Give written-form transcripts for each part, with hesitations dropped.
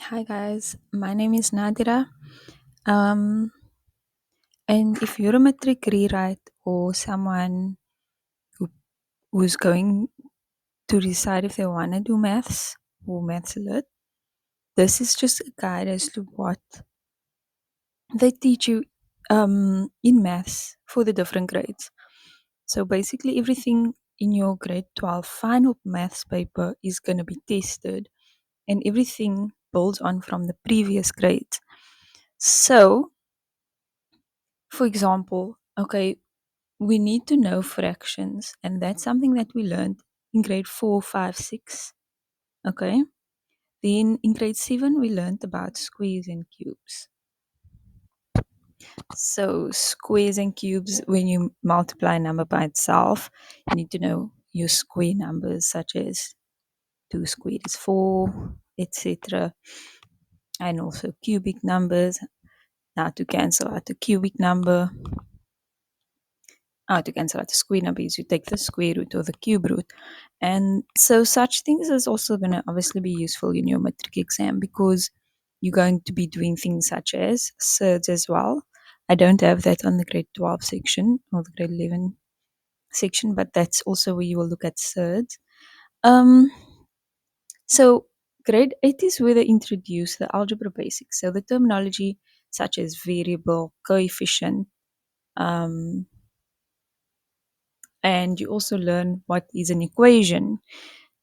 Hi guys, my name is Nadira. Um, and if you're a matric rewrite or someone who, who's going to decide if they want to do maths or maths lit, this is just a guide as to what they teach you in maths for the different grades. So basically, everything in your grade 12 final maths paper is going to be tested, and everything builds on from the previous grades. So, for example, okay, we need to know fractions, and that's something that we learned in grade 4, 5, 6. Okay. Then in grade 7, we learned about squares and cubes. So, squares and cubes, when you multiply a number by itself, you need to know your square numbers, such as 2 squared is 4, etc. And also cubic numbers. Now, to cancel out the cubic number, to cancel out the square number is you take the square root or the cube root. And so such things is also going to obviously be useful in your matric exam because you're going to be doing things such as surds as well. I don't have that on the grade 12 section or the grade 11 section, but that's also where you will look at surds. Um, so grade 8 is where they introduce the algebra basics. So the terminology such as variable, coefficient, um, and you also learn what is an equation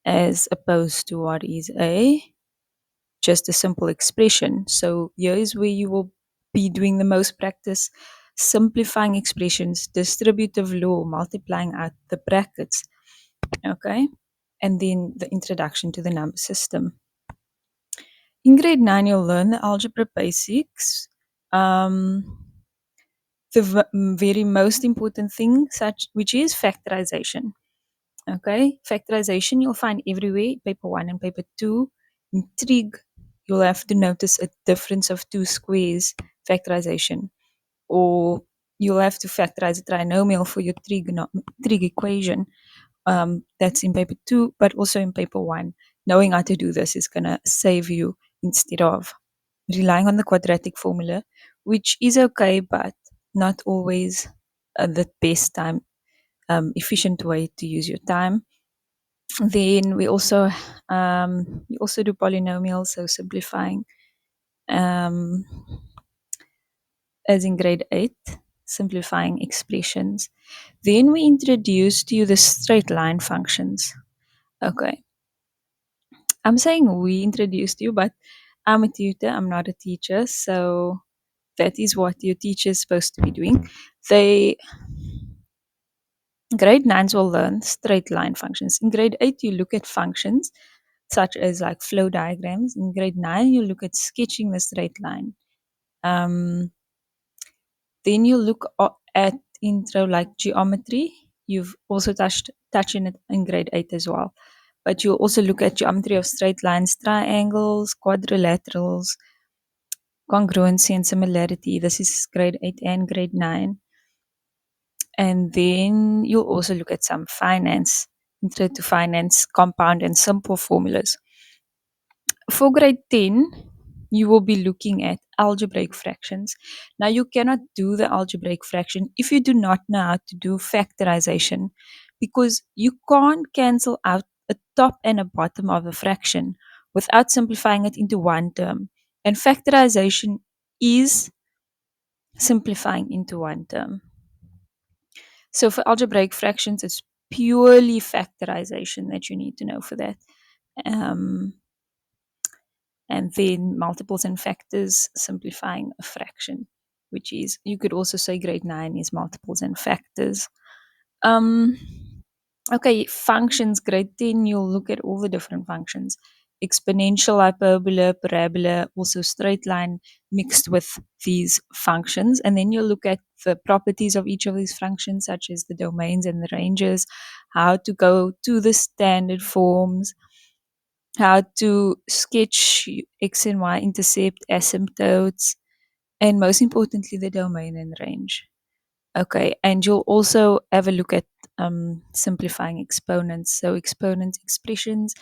as opposed to what is a just a simple expression. So here is where you will be doing the most practice simplifying expressions, distributive law, multiplying out the brackets, okay? And then the introduction to the number system. In grade 9, you'll learn the algebra basics. The very most important thing, which is factorization. Okay, factorization you'll find everywhere, paper 1 and paper 2. In trig, you'll have to notice a difference of two squares, factorization. Or you'll have to factorize a trinomial for your trig equation. That's in paper 2, but also in paper 1. Knowing how to do this is going to save you instead of relying on the quadratic formula, which is okay, but not always the best time, efficient way to use your time. Then we also do polynomials, so simplifying, um, as in grade 8, simplifying expressions. Then we introduced you the straight line functions. Okay, I'm saying we introduced you, but I'm a tutor, I'm not a teacher, so that is what your teacher is supposed to be doing. They Grade 9s will learn straight line functions. In grade 8, you look at functions such as like flow diagrams. In grade 9, you look at sketching the straight line. Um, then you look at intro like geometry. You've also touched in it in grade 8 as well. But you'll also look at geometry of straight lines, triangles, quadrilaterals, congruency and similarity. This is grade 8 and grade 9. And then you'll also look at some finance, intro to finance, compound and simple formulas. For grade 10, you will be looking at algebraic fractions. Now, you cannot do the algebraic fraction if you do not know how to do factorization because you can't cancel out a top and a bottom of a fraction without simplifying it into one term. And factorization is simplifying into one term. So for algebraic fractions, it's purely factorization that you need to know for that. Um, and then multiples and factors, simplifying a fraction, which is, you could also say grade 9 is multiples and factors. Um, okay, functions, grade 10, you'll look at all the different functions. Exponential, hyperbola, parabola, also straight line mixed with these functions. And then you'll look at the properties of each of these functions, such as the domains and the ranges, how to go to the standard forms, how to sketch x and y intercept asymptotes, and most importantly, the domain and range. Okay, and you'll also have a look at simplifying exponents. So exponents, expressions,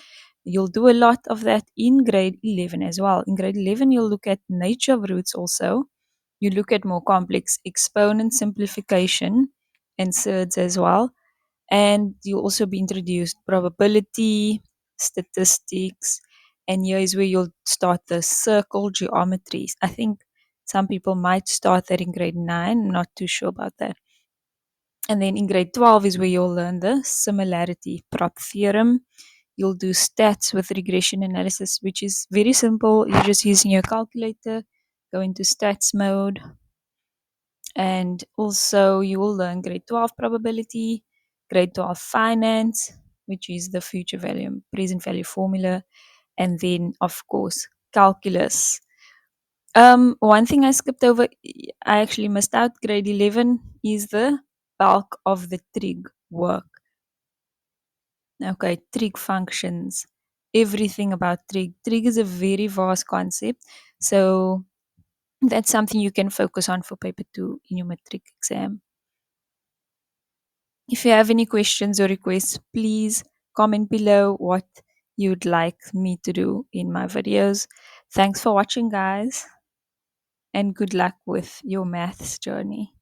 You'll do a lot of that in grade 11 as well. In grade 11, you'll look at nature of roots also. You look at more complex exponent simplification and surds as well. And you'll also be introduced probability, statistics, and here is where you'll start the circle geometries. I think some people might start that in grade 9. I'm not too sure about that. And then in grade 12 is where you'll learn the similarity prop theorem. You'll do stats with regression analysis, which is very simple. You're just using your calculator, go into stats mode, and also you will learn grade 12 probability, grade 12 finance, which is the future value and present value formula, and then, of course, calculus. One thing I skipped over, I actually missed out grade 11 is the bulk of the trig work. Okay, trig functions, everything about trig. Trig is a very vast concept, so that's something you can focus on for paper 2 in your matric exam. If you have any questions or requests, please comment below what you'd like me to do in my videos. Thanks for watching, guys, and good luck with your maths journey.